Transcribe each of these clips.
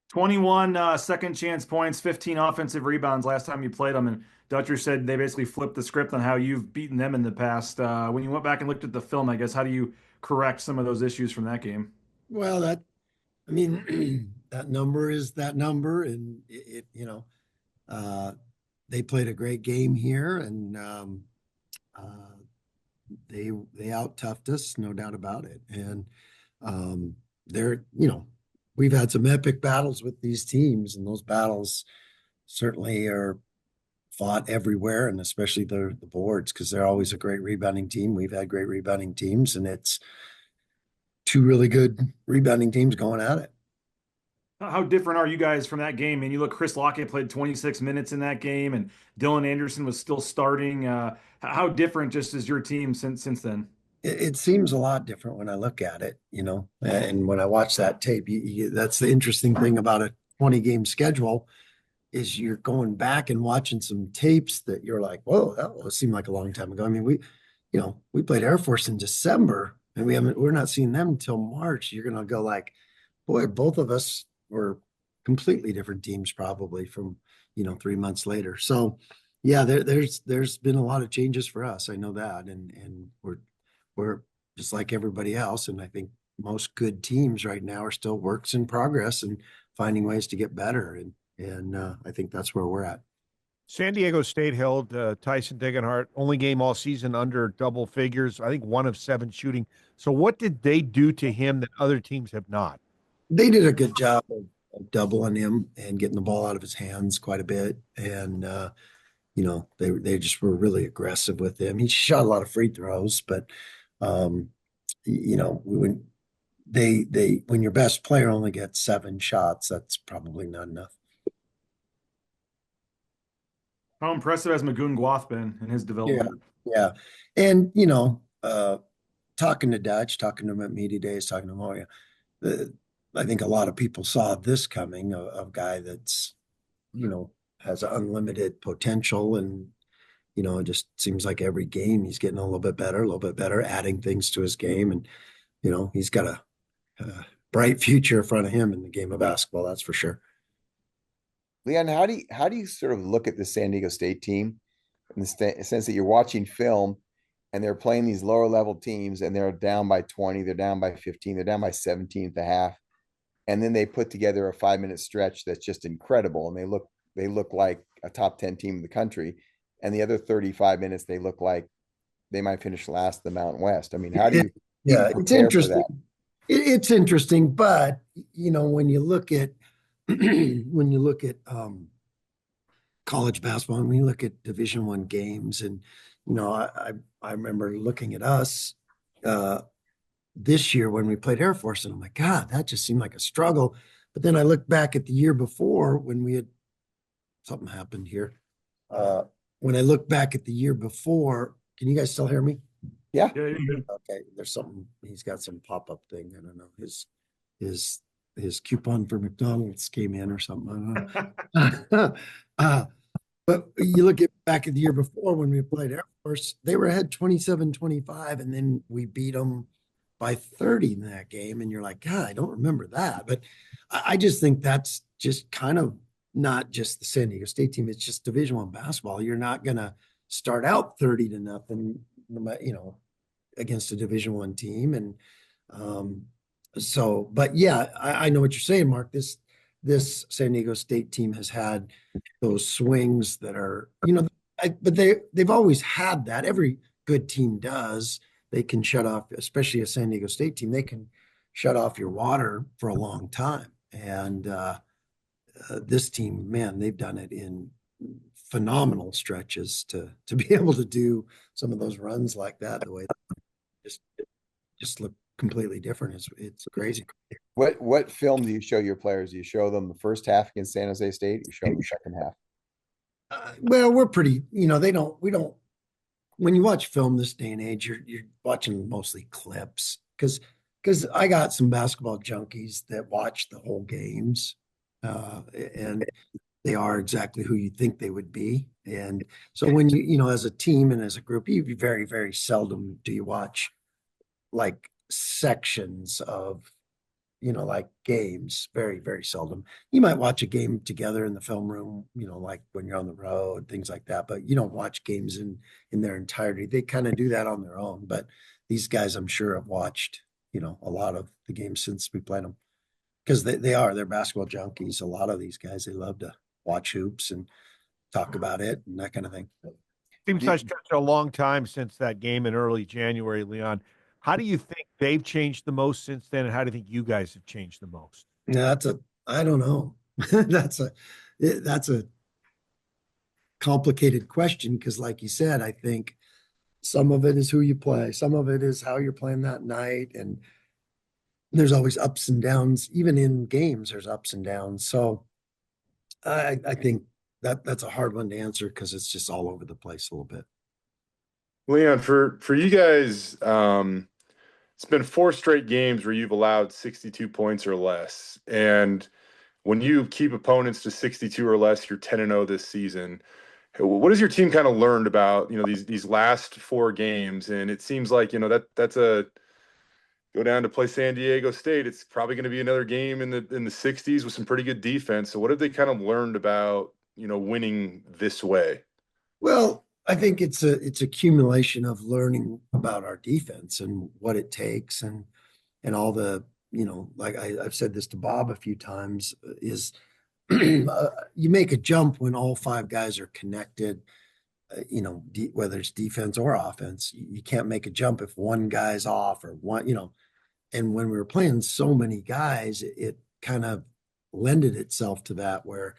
21 second chance points, 15 offensive rebounds last time you played them. And Dutcher said they basically flipped the script on how you've beaten them in the past. When you went back and looked at the film, I guess, how do you correct some of those issues from that game? Well, I mean, that number is that number, and uh, they played a great game here, and uh, they out toughed us, no doubt about it. And um, they're, we've had some epic battles with these teams, and those battles certainly are fought everywhere, and especially the boards, because they're always a great rebounding team. We've had great rebounding teams, and it's two really good rebounding teams going at it. How different are you guys from that game? And you look, Chris Lockett played 26 minutes in that game, and Dylan Anderson was still starting. How different just is your team since then? It seems a lot different when I look at it, and when I watch that tape, that's the interesting thing about a 20 game schedule is you're going back and watching some tapes that you're like, whoa, that seemed like a long time ago. I mean, we played Air Force in December and we're not seeing them until March. You're going to go like, boy, both of us were completely different teams probably from, 3 months later. So yeah, there's been a lot of changes for us. I know that. And we're just like everybody else. And I think most good teams right now are still works in progress and finding ways to get better. And I think that's where we're at. San Diego State held Tyson Degenhart, only game all season under double figures. I think 1 of 7 shooting. So what did they do to him that other teams have not? They did a good job of doubling him and getting the ball out of his hands quite a bit. And they just were really aggressive with him. He shot a lot of free throws, but um, when when your best player only gets 7 shots, that's probably not enough. How impressive has Magoon Guath been in his Yeah, development? yeah. And talking to Dutch, talking to him at media days, talking to Moya, the, I think a lot of people saw this coming of a guy that's, has unlimited potential. And, it just seems like every game he's getting a little bit better, adding things to his game. And, he's got a bright future in front of him in the game of basketball, that's for sure. Leon, how do you sort of look at the San Diego State team in the sense that you're watching film and they're playing these lower level teams and they're down by 20, they're down by 15, they're down by 17 at the half, and then they put together a 5 minute stretch that's just incredible, and they look like a top 10 team in the country, and the other 35 minutes they look like they might finish last in the Mountain West. I mean, how do Yeah, you yeah, even it's prepare for interesting. that? It's interesting, but when you look at when you look at college basketball, and when you look at Division I games, and I remember looking at us uh, this year when we played Air Force, and I'm like, God, that just seemed like a struggle. But then I look back at the year before when we had something happened here. Uh, when I look back at the year before, can you guys still hear me? Yeah. Yeah, you're good. Okay, there's something. He's got some pop-up thing. I don't know. His his coupon for McDonald's came in or something. I don't know. But you look at back at the year before when we played Air Force, they were ahead 27-25, and then we beat them by 30 in that game. And you're like, God, I don't remember that. But I just think that's just kind of not just the San Diego State team. It's just Division I basketball. You're not gonna start out 30-0, against a Division I team. And um, but yeah, I know what you're saying, Mark. This San Diego State team has had those swings that are, but they've always had that. Every good team does. They can shut off, especially a San Diego State team. They can shut off your water for a long time. And this team, man, they've done it in phenomenal stretches to be able to do some of those runs like that the way just just look completely different. It's crazy. What film do you show your players? Do you show them the first half against San Jose State? You show them the second half? Well, we're pretty, they don't, we don't, when you watch film this day and age, you're watching mostly clips because I got some basketball junkies that watch the whole games, and they are exactly who you think they would be. And so when as a team and as a group, you very, very seldom do you watch like sections of like games, very, very seldom. You might watch a game together in the film room, like when you're on the road, things like that, but you don't watch games in their entirety. They kind of do that on their own, but these guys, I'm sure, have watched, a lot of the games since we played them because they're basketball junkies. A lot of these guys, they love to watch hoops and talk about it and that kind of thing. Seems like such a long time since that game in early January, Leon. How do you think they've changed the most since then, and how do you think you guys have changed the most? Yeah, I don't know. That's a complicated question because, like you said, I think some of it is who you play, some of it is how you're playing that night, and there's always ups and downs. Even in games, there's ups and downs. So I think that's a hard one to answer because it's just all over the place a little bit. Leon, for you guys, it's been 4 straight games where you've allowed 62 points or less. And when you keep opponents to 62 or less, you're 10-0 this season. What has your team kind of learned about, these last 4 games? And it seems like, that's a go down to play San Diego State. It's probably going to be another game in the 60s with some pretty good defense. So what have they kind of learned about, winning this way? Well, I think it's a accumulation of learning about our defense and what it takes and all the, like I've said this to Bob a few times, is you make a jump when all 5 guys are connected, whether it's defense or offense. You can't make a jump if one guy's off or one, and when we were playing so many guys, it kind of lended itself to that where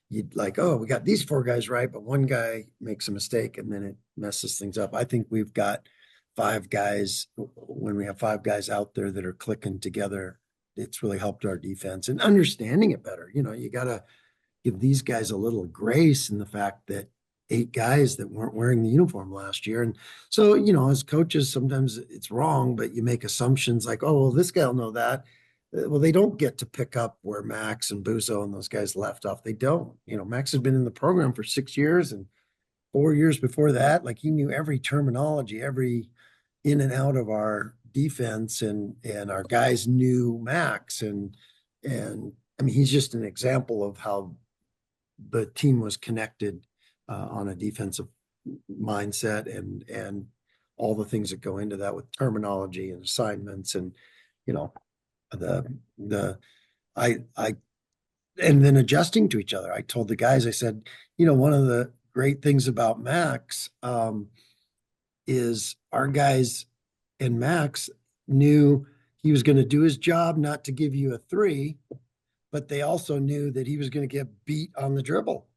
you'd like, oh, we got these 4 guys right, but one guy makes a mistake and then it messes things up. I think we've got 5 guys. When we have 5 guys out there that are clicking together, it's really helped our defense and understanding it better. You got to give these guys a little grace in the fact that 8 guys that weren't wearing the uniform last year. And so, as coaches, sometimes it's wrong, but you make assumptions like, oh, well, this guy will know that. Well, they don't get to pick up where Max and Buzo and those guys left off. They don't. Max has been in the program for 6 years, and 4 years before that, like he knew every terminology, every in and out of our defense, and our guys knew Max, and I mean he's just an example of how the team was connected on a defensive mindset and all the things that go into that with terminology and assignments and the I and then adjusting to each other. I told the guys, I said, one of the great things about Max is our guys and Max knew he was going to do his job, not to give you a 3, but they also knew that he was going to get beat on the dribble.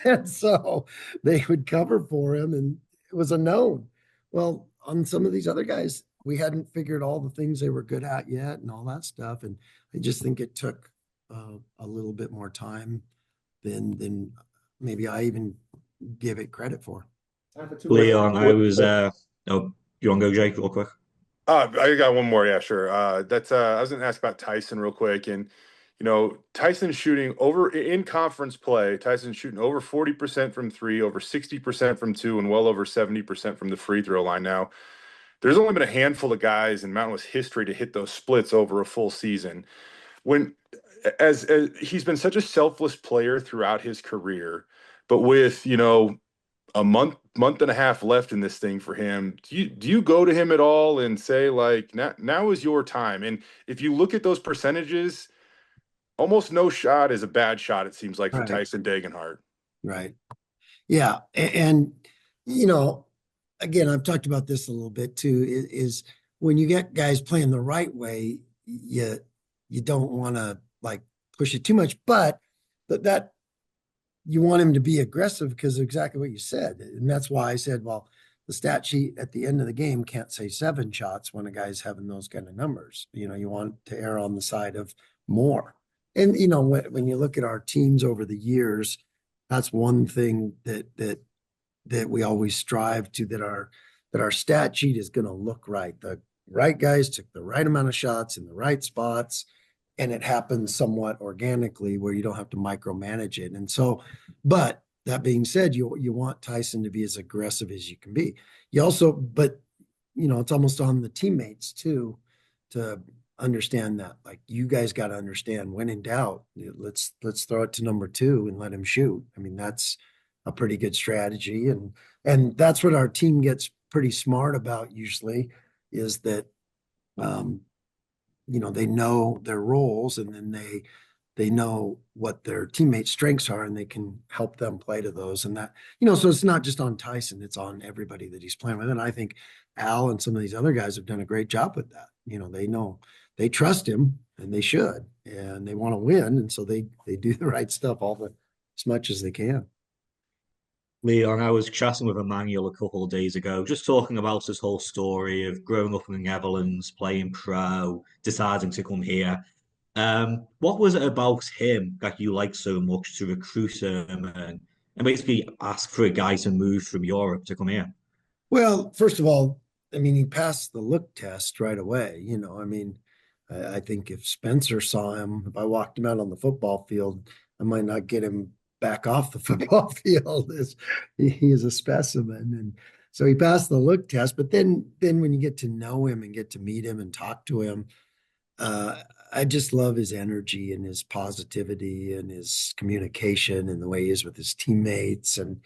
And so they would cover for him, and it was a known. Well, on some of these other guys, we hadn't figured all the things they were good at yet and all that stuff. And I just think it took a little bit more time than maybe I even give it credit for. Leon, I was oh, you want to go, Jake, real quick? I got one more. Yeah, sure. I was going to ask about Tyson real quick. And, Tyson's shooting in conference play. Tyson's shooting over 40% from 3, over 60% from 2, and well over 70% from the free throw line. Now, there's only been a handful of guys in Mountain West history to hit those splits over a full season. As he's been such a selfless player throughout his career, but with, a month and a half left in this thing for him, do you go to him at all and say, like, now is your time? And if you look at those percentages, almost no shot is a bad shot, it seems like, for Tyson Degenhart. Right. Yeah. And again, I've talked about this a little bit too, is when you get guys playing the right way, you don't want to like push it too much, but that you want him to be aggressive because of exactly what you said. And that's why I said, well, the stat sheet at the end of the game can't say 7 shots when a guy's having those kind of numbers. You want to err on the side of more. And, when you look at our teams over the years, that's one thing that we always strive to, that our stat sheet is going to look right. The right guys took the right amount of shots in the right spots, and it happens somewhat organically where you don't have to micromanage it. And so, but that being said, you want Tyson to be as aggressive as you can be. You also, but it's almost on the teammates too, to understand that. Like, you guys got to understand, when in doubt, let's throw it to number two and let him shoot. I mean, that's a pretty good strategy, and that's what our team gets pretty smart about usually, is that um, they know their roles, and then they know what their teammates' strengths are, and they can help them play to those. And that, so it's not just on Tyson, it's on everybody that he's playing with. And I think Al and some of these other guys have done a great job with that. They know, they trust him, and they should, and they want to win. And so they do the right stuff as much as they can. Leon, I was chatting with Emmanuel a couple of days ago, just talking about his whole story of growing up in the Netherlands, playing pro, deciding to come here. What was it about him that you liked so much to recruit him and basically ask for a guy to move from Europe to come here? Well, first of all, I mean, he passed the look test right away. I mean, I think if Spencer saw him, if I walked him out on the football field, I might not get him back off the football field. He is a specimen. And so he passed the look test. But then when you get to know him and get to meet him and talk to him, I just love his energy and his positivity and his communication and the way he is with his teammates. And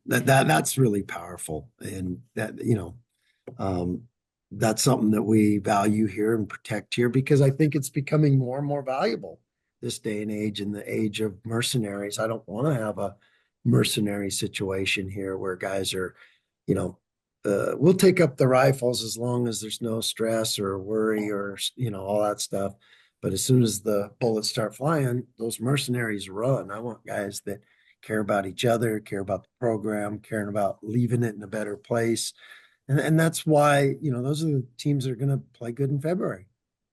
that's really powerful. And um, that's something that we value here and protect here, because I think it's becoming more and more valuable this day and age, in the age of mercenaries. I don't want to have a mercenary situation here where guys are, we'll take up the rifles as long as there's no stress or worry or, all that stuff. But as soon as the bullets start flying, those mercenaries run. I want guys that care about each other, care about the program, caring about leaving it in a better place. And that's why, those are the teams that are going to play good in February.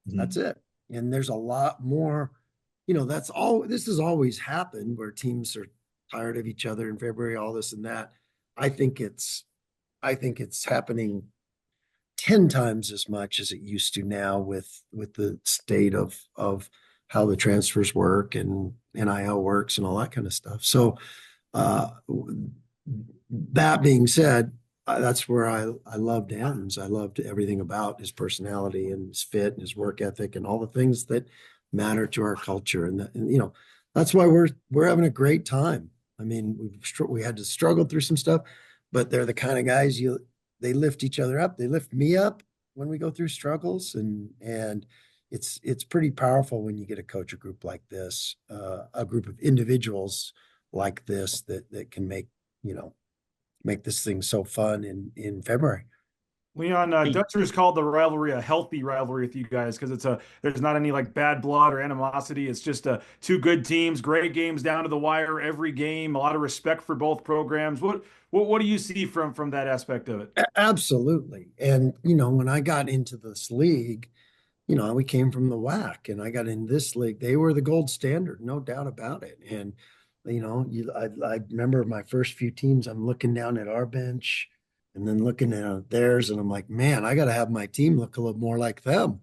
That's it. And there's a lot more, this has always happened, where teams are tired of each other in February, all this and that. I think it's happening 10 times as much as it used to now, with the state of how the transfers work and NIL works and all that kind of stuff. So that being said, that's where I loved Adams. I loved everything about his personality and his fit and his work ethic and all the things that matter to our culture. And that's why we're having a great time. I mean, we had to struggle through some stuff, but they're the kind of guys they lift each other up. They lift me up when we go through struggles, and it's pretty powerful when you get to coach a group like this, a group of individuals like this that can make this thing so fun in February. Leon, Dutcher's called the rivalry a healthy rivalry with you guys, because there's not any like bad blood or animosity. It's just two good teams, great games down to the wire every game, a lot of respect for both programs. What do you see from that aspect of it? Absolutely. And when I got into this league, we came from the WAC, and I got in this league. They were the gold standard, no doubt about it. And I remember my first few teams, I'm looking down at our bench and then looking at theirs, and I'm like, man, I got to have my team look a little more like them.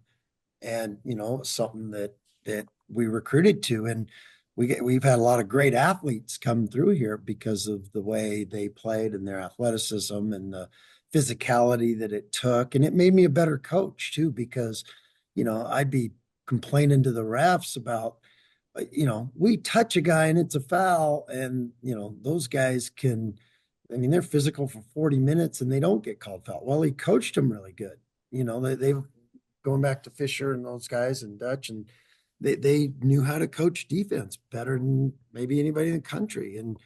And something that we recruited to, and we've had a lot of great athletes come through here because of the way they played and their athleticism and the physicality that it took. And it made me a better coach too, because I'd be complaining to the refs about, we touch a guy and it's a foul, and those guys they're physical for 40 minutes and they don't get called foul. Well, he coached them really good. They've going back to Fisher and those guys and Dutch, and they knew how to coach defense better than maybe anybody in the country. And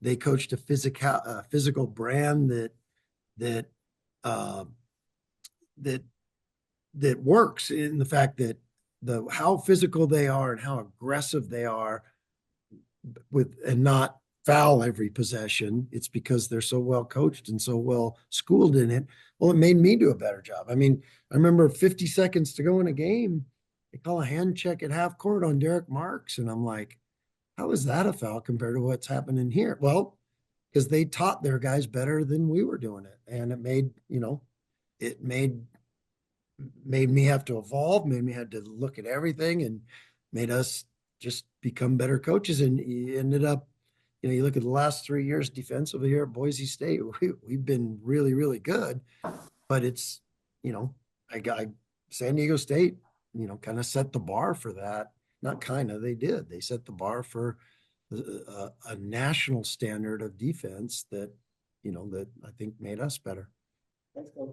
they coached a physical brand that uh, that works, in the fact that how physical they are and how aggressive they are and not foul every possession. It's because they're so well coached and so well schooled in it. Well, it made me do a better job. I mean, I remember 50 seconds to go in a game, they call a hand check at half court on Derek Marks, and I'm like, how is that a foul compared to what's happening here? Well, because they taught their guys better than we were doing it, and it made me have to evolve, made me have to look at everything, and made us just become better coaches. And you ended up, you look at the last 3 years defensively here at Boise State, we've been really, really good. But it's, I San Diego State, kind of set the bar for that. Not kind of, they did. They set the bar for a national standard of defense that, that I think made us better.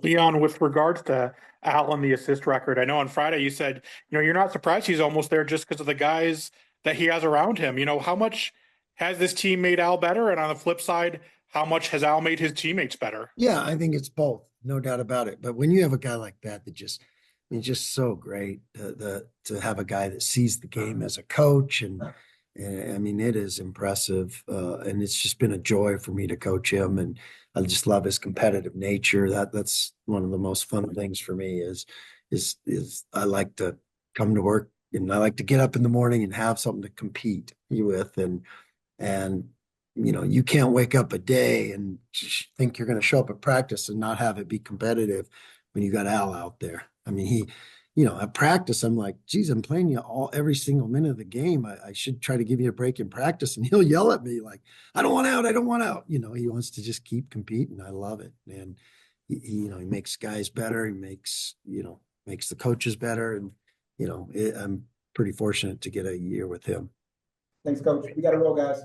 Leon, with regards to Al and the assist record, I know on Friday you said, you're not surprised he's almost there just because of the guys that he has around him. How much has this team made Al better? And on the flip side, how much has Al made his teammates better? Yeah, I think it's both, no doubt about it. But when you have a guy like that it's just so great to have a guy that sees the game as a coach, and I mean, it is impressive, and it's just been a joy for me to coach him, and I just love his competitive nature. That's one of the most fun things for me is I like to come to work and I like to get up in the morning and have something to compete with, and you can't wake up a day and think you're going to show up at practice and not have it be competitive when you got Al out there. I mean, at practice, I'm like, geez, I'm playing you every single minute of the game. I should try to give you a break in practice. And he'll yell at me like, I don't want out. I don't want out. He wants to just keep competing. I love it. And he makes guys better. He makes the coaches better. And, I'm pretty fortunate to get a year with him. Thanks, Coach. We got to roll, guys.